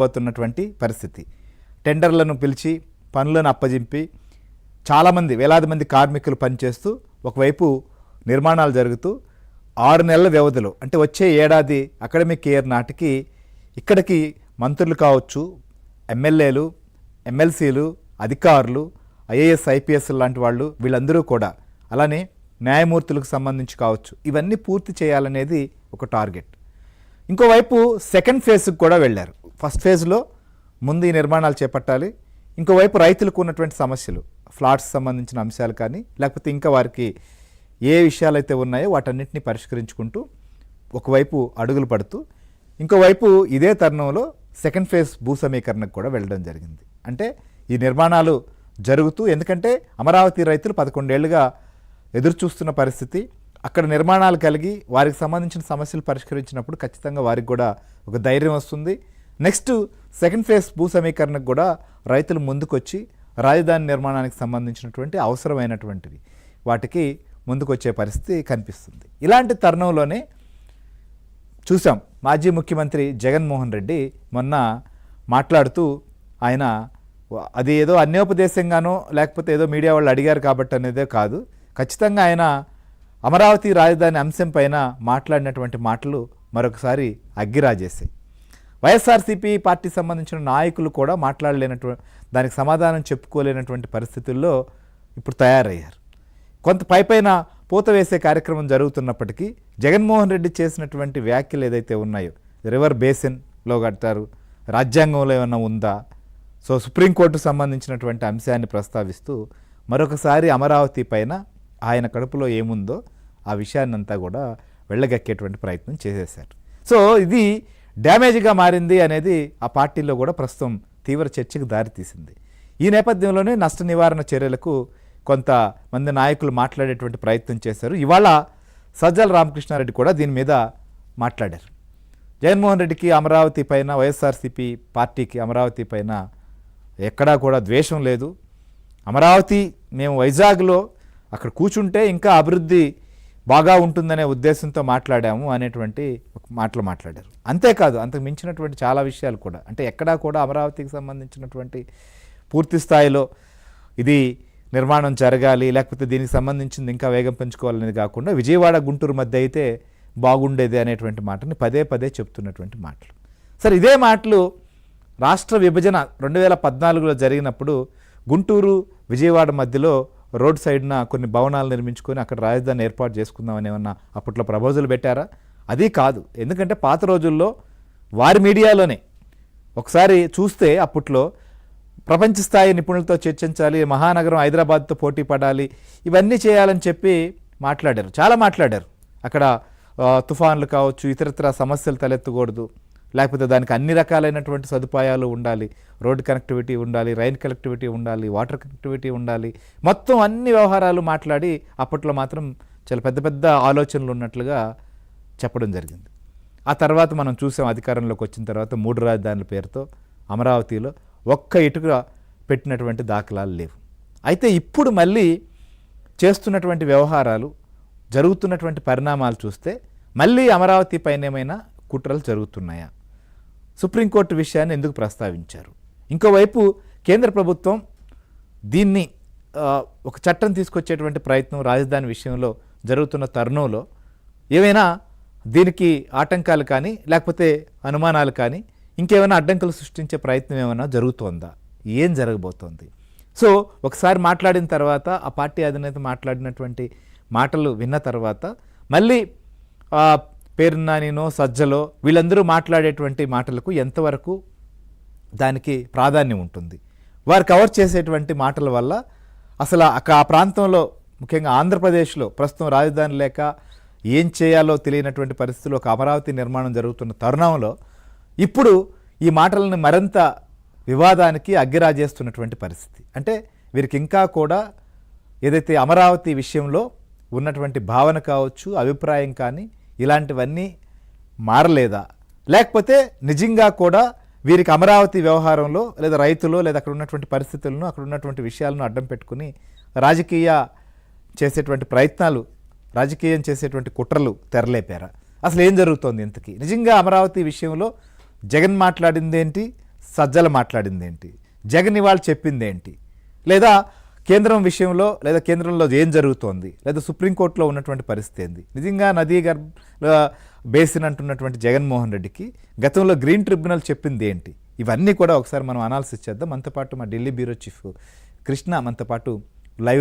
పోతున్నటువంటి పరిస్థితి. టెండర్లను పిలిచి పనులను అప్పజింపి చాలామంది వేలాది మంది కార్మికులు పనిచేస్తూ ఒకవైపు నిర్మాణాలు జరుగుతూ 6 నెలల వ్యవధిలో అంటే వచ్చే ఏడాది అకాడమిక్ ఇయర్ నాటికి ఇక్కడికి మంత్రులు కావచ్చు, ఎమ్మెల్యేలు, ఎమ్మెల్సీలు, అధికారులు, ఐఏఎస్ ఐపీఎస్ లాంటి వాళ్ళు వీళ్ళందరూ కూడా అలానే న్యాయమూర్తులకు సంబంధించి కావచ్చు ఇవన్నీ పూర్తి చేయాలనేది ఒక టార్గెట్. ఇంకోవైపు సెకండ్ ఫేజ్కి కూడా వెళ్ళారు. ఫస్ట్ ఫేజ్లో ముందు ఈ నిర్మాణాలు చేపట్టాలి. ఇంకోవైపు రైతులకు ఉన్నటువంటి సమస్యలు, ఫ్లాట్స్ సంబంధించిన అంశాలు కానీ లేకపోతే ఇంకా వారికి ఏ విషయాలైతే ఉన్నాయో వాటన్నిటిని పరిష్కరించుకుంటూ ఒకవైపు అడుగులు పడుతూ ఇంకోవైపు ఇదే తరుణంలో సెకండ్ ఫేజ్ భూ సమీకరణకు కూడా వెళ్ళడం జరిగింది. అంటే ఈ నిర్మాణాలు జరుగుతూ, ఎందుకంటే అమరావతి రైతులు 11 ఏళ్లుగా ఎదురు చూస్తున్న పరిస్థితి. అక్కడ నిర్మాణాలు కలిగి వారికి సంబంధించిన సమస్యలు పరిష్కరించినప్పుడు ఖచ్చితంగా వారికి కూడా ఒక ధైర్యం వస్తుంది. నెక్స్ట్ సెకండ్ ఫేజ్ భూ సమీకరణకు కూడా రైతులు ముందుకొచ్చి రాజధాని నిర్మాణానికి సంబంధించినటువంటి అవసరమైనటువంటివి వాటికి ముందుకొచ్చే పరిస్థితి కనిపిస్తుంది. ఇలాంటి తరుణంలోనే చూసాం మాజీ ముఖ్యమంత్రి జగన్మోహన్ రెడ్డి మొన్న మాట్లాడుతూ ఆయన అది ఏదో అన్యోపదేశంగానో లేకపోతే ఏదో మీడియా వాళ్ళు అడిగారు కాబట్టి అనేదే కాదు, ఖచ్చితంగా ఆయన అమరావతి రాజధాని అంశం పైన మాట్లాడినటువంటి మాటలు మరొకసారి అగ్గిరాజేశాయి. వైఎస్ఆర్సీపీ పార్టీ సంబంధించిన నాయకులు కూడా మాట్లాడలేనటువంటి, దానికి సమాధానం చెప్పుకోలేనటువంటి పరిస్థితుల్లో ఇప్పుడు తయారయ్యారు. కొంత పైపైన పూత వేసే కార్యక్రమం జరుగుతున్నప్పటికీ జగన్మోహన్ రెడ్డి చేసినటువంటి వ్యాఖ్యలు ఏదైతే ఉన్నాయో, రివర్ బేసిన్లో కట్టారు, రాజ్యాంగంలో ఏమన్నా ఉందా, సో సుప్రీంకోర్టుకు సంబంధించినటువంటి అంశాన్ని ప్రస్తావిస్తూ మరొకసారి అమరావతి పైన ఆయన కడుపులో ఏముందో ఆ విషయాన్ని అంతా కూడా వెళ్ళగక్కేటువంటి ప్రయత్నం చేసేశారు. సో ఇది డ్యామేజ్గా మారింది అనేది ఆ పార్టీలో కూడా ప్రస్తుతం తీవ్ర చర్చకు దారితీసింది. ఈ నేపథ్యంలోనే నష్ట నివారణ చర్యలకు కొంతమంది నాయకులు మాట్లాడేటువంటి ప్రయత్నం చేశారు. ఇవాళ సజ్జల రామకృష్ణారెడ్డి కూడా దీని మీద మాట్లాడారు. జగన్మోహన్ రెడ్డికి అమరావతి పైన, వైఎస్ఆర్సీపీ పార్టీకి అమరావతి పైన ఎక్కడా కూడా ద్వేషం లేదు. అమరావతి మేము వైజాగ్లో అక్కడ కూర్చుంటే ఇంకా అభివృద్ధి బాగా ఉంటుందనే ఉద్దేశంతో మాట్లాడాము అనేటువంటి మాటలు మాట్లాడారు. అంతేకాదు అంతకు మించినటువంటి చాలా విషయాలు కూడా, అంటే ఎక్కడా కూడా అమరావతికి సంబంధించినటువంటి పూర్తి స్థాయిలో ఇది నిర్మాణం జరగాలి లేకపోతే దీనికి సంబంధించింది ఇంకా వేగం పెంచుకోవాలనేది కాకుండా విజయవాడ గుంటూరు మధ్య అయితే బాగుండేది అనేటువంటి మాటని పదే పదే చెప్తున్నటువంటి మాటలు. సరే, ఇదే మాటలు రాష్ట్ర విభజన 2014లో జరిగినప్పుడు గుంటూరు విజయవాడ మధ్యలో రోడ్ సైడ్న కొన్ని భవనాలు నిర్మించుకొని అక్కడ రాజధాని ఏర్పాటు చేసుకుందామని ఏమన్నా అప్పట్లో ప్రపోజల్ పెట్టారా? అది కాదు. ఎందుకంటే పాత రోజుల్లో వారి మీడియాలోనే ఒకసారి చూస్తే అప్పట్లో ప్రపంచ స్థాయి నిపుణులతో చర్చించాలి, మహానగరం హైదరాబాద్తో పోటీ పడాలి, ఇవన్నీ చేయాలని చెప్పి మాట్లాడారు, చాలా మాట్లాడారు. అక్కడ తుఫాన్లు కావచ్చు, ఇతరత్ర సమస్యలు తలెత్తకూడదు, లేకపోతే దానికి అన్ని రకాలైనటువంటి సదుపాయాలు ఉండాలి, రోడ్డు కనెక్టివిటీ ఉండాలి, రైన్ కనెక్టివిటీ ఉండాలి, వాటర్ కనెక్టివిటీ ఉండాలి, మొత్తం అన్ని వ్యవహారాలు మాట్లాడి అప్పట్లో మాత్రం చాలా పెద్ద పెద్ద ఆలోచనలు ఉన్నట్లుగా చెప్పడం జరిగింది. ఆ తర్వాత మనం చూసాం, అధికారంలోకి వచ్చిన తర్వాత 3 రాజధానుల పేరుతో అమరావతిలో ఒక్క ఇటుక పెట్టినటువంటి దాఖలాలు లేవు. అయితే ఇప్పుడు మళ్ళీ చేస్తున్నటువంటి వ్యవహారాలు, జరుగుతున్నటువంటి పరిణామాలు చూస్తే మళ్ళీ అమరావతి పైన ఏమైనా కుట్రలు జరుగుతున్నాయా? సుప్రీంకోర్టు విషయాన్ని ఎందుకు ప్రస్తావించారు? ఇంకోవైపు కేంద్ర ప్రభుత్వం దీన్ని ఒక చట్టం తీసుకొచ్చేటువంటి ప్రయత్నం రాజధాని విషయంలో జరుగుతున్న తరుణంలో ఏమైనా దీనికి ఆటంకాలు కానీ లేకపోతే అనుమానాలు కానీ ఇంకేమైనా అడ్డంకులు సృష్టించే ప్రయత్నం ఏమైనా జరుగుతోందా? ఏం జరగబోతోంది? సో ఒకసారి మాట్లాడిన తర్వాత ఆ పార్టీ అధినేత మాట్లాడినటువంటి మాటలు విన్న తర్వాత మళ్ళీ పేర్నానినో సజ్జలో వీళ్ళందరూ మాట్లాడేటువంటి మాటలకు ఎంతవరకు దానికి ప్రాధాన్యం ఉంటుంది? వారు కవర్ చేసేటువంటి మాటల వల్ల అసలు ఆ ప్రాంతంలో ముఖ్యంగా ఆంధ్రప్రదేశ్లో ప్రస్తుతం రాజధాని లేక ఏం చేయాలో తెలియనటువంటి పరిస్థితుల్లో ఒక అమరావతి నిర్మాణం జరుగుతున్న తరుణంలో ఇప్పుడు ఈ మాటలను మరింత వివాదానికి అగ్గిరాజేస్తున్నటువంటి పరిస్థితి. అంటే వీరికి ఇంకా కూడా ఏదైతే అమరావతి విషయంలో ఉన్నటువంటి భావన కావచ్చు, అభిప్రాయం కానీ ఇలాంటివన్నీ మారలేదా, లేకపోతే నిజంగా కూడా వీరికి అమరావతి వ్యవహారంలో లేదా రైతులు లేదా అక్కడ ఉన్నటువంటి పరిస్థితులను, అక్కడ ఉన్నటువంటి విషయాలను అడ్డం పెట్టుకుని చేసేటువంటి ప్రయత్నాలు, రాజకీయం చేసేటువంటి కుట్రలు తెరలేపారా? అసలు ఏం జరుగుతోంది ఇంతకీ? నిజంగా అమరావతి విషయంలో జగన్ మాట్లాడింది ఏంటి, సజ్జల మాట్లాడింది ఏంటి, జగన్ ఇవాళ చెప్పింది ఏంటి, లేదా కేంద్రం విషయంలో లేదా కేంద్రంలో ఏం జరుగుతోంది, లేదా సుప్రీంకోర్టులో ఉన్నటువంటి పరిస్థితి ఏంది. నిజంగా నదీ గర్భ బేసిన్ అంటున్నటువంటి జగన్మోహన్ రెడ్డికి గతంలో గ్రీన్ ట్రిబ్యునల్ చెప్పింది ఏంటి, ఇవన్నీ కూడా ఒకసారి మనం అనాలిసిస్ చేద్దాం. మనతో పాటు మా ఢిల్లీ బ్యూరో చీఫ్ కృష్ణ మనతో పాటు లైవ్